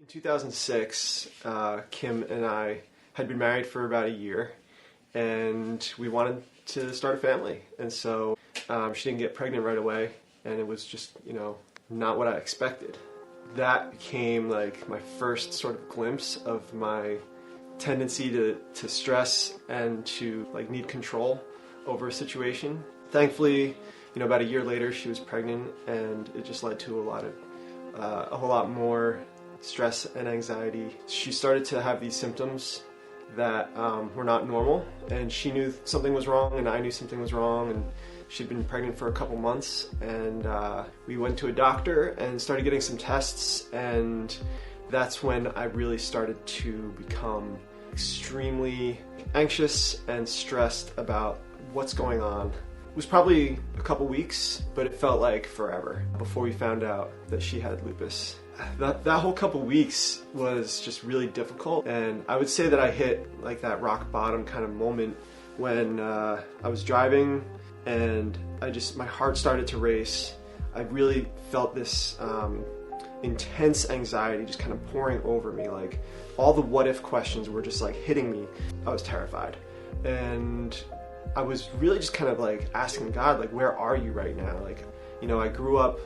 In 2006, Kim and I had been married for about a year, and we wanted to start a family. And so she didn't get pregnant right away, and it was just, not what I expected. That became like my first sort of glimpse of my tendency to stress and to need control over a situation. Thankfully, about a year later, she was pregnant, and it just led to a whole lot more stress and anxiety. She started to have these symptoms that were not normal, and she knew something was wrong, and I knew something was wrong, and she'd been pregnant for a couple months, and we went to a doctor and started getting some tests, and that's when I really started to become extremely anxious and stressed about what's going on. It was probably a couple weeks, but it felt like forever before we found out that she had lupus. That whole couple weeks was just really difficult, and I would say that I hit that rock bottom kind of moment when I was driving and my heart started to race. I really felt this intense anxiety just kind of pouring over me. All the what if questions were just hitting me. I was terrified, and I was really just kind of asking God, where are you right now? I grew up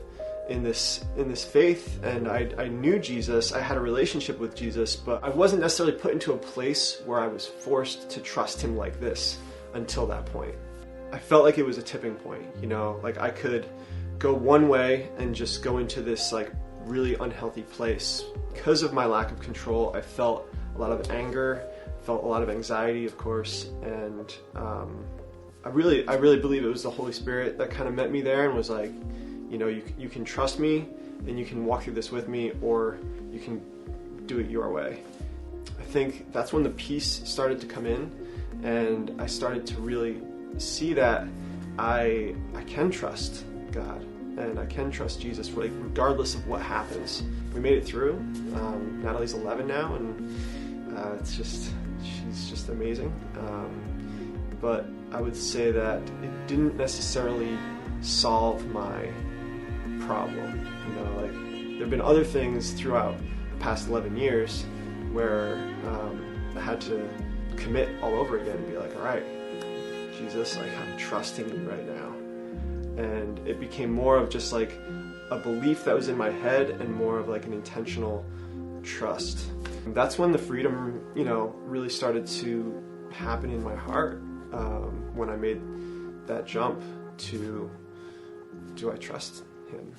in this faith, and I knew Jesus. I had a relationship with Jesus, but I wasn't necessarily put into a place where I was forced to trust him like this until that point. I felt like it was a tipping point, I could go one way and just go into this really unhealthy place. Because of my lack of control, I felt a lot of anger, felt a lot of anxiety, of course, and I really believe it was the Holy Spirit that kind of met me there and was like, you can trust me and you can walk through this with me, or you can do it your way. I think that's when the peace started to come in, and I started to really see that I can trust God and I can trust Jesus regardless of what happens. We made it through. Natalie's 11 now, and she's just amazing. But I would say that it didn't necessarily solve my problem. There have been other things throughout the past 11 years where I had to commit all over again and be all right, Jesus, I'm trusting you right now. And it became more of just a belief that was in my head and more of an intentional trust. And that's when the freedom, really started to happen in my heart, when I made that jump to, do I trust him?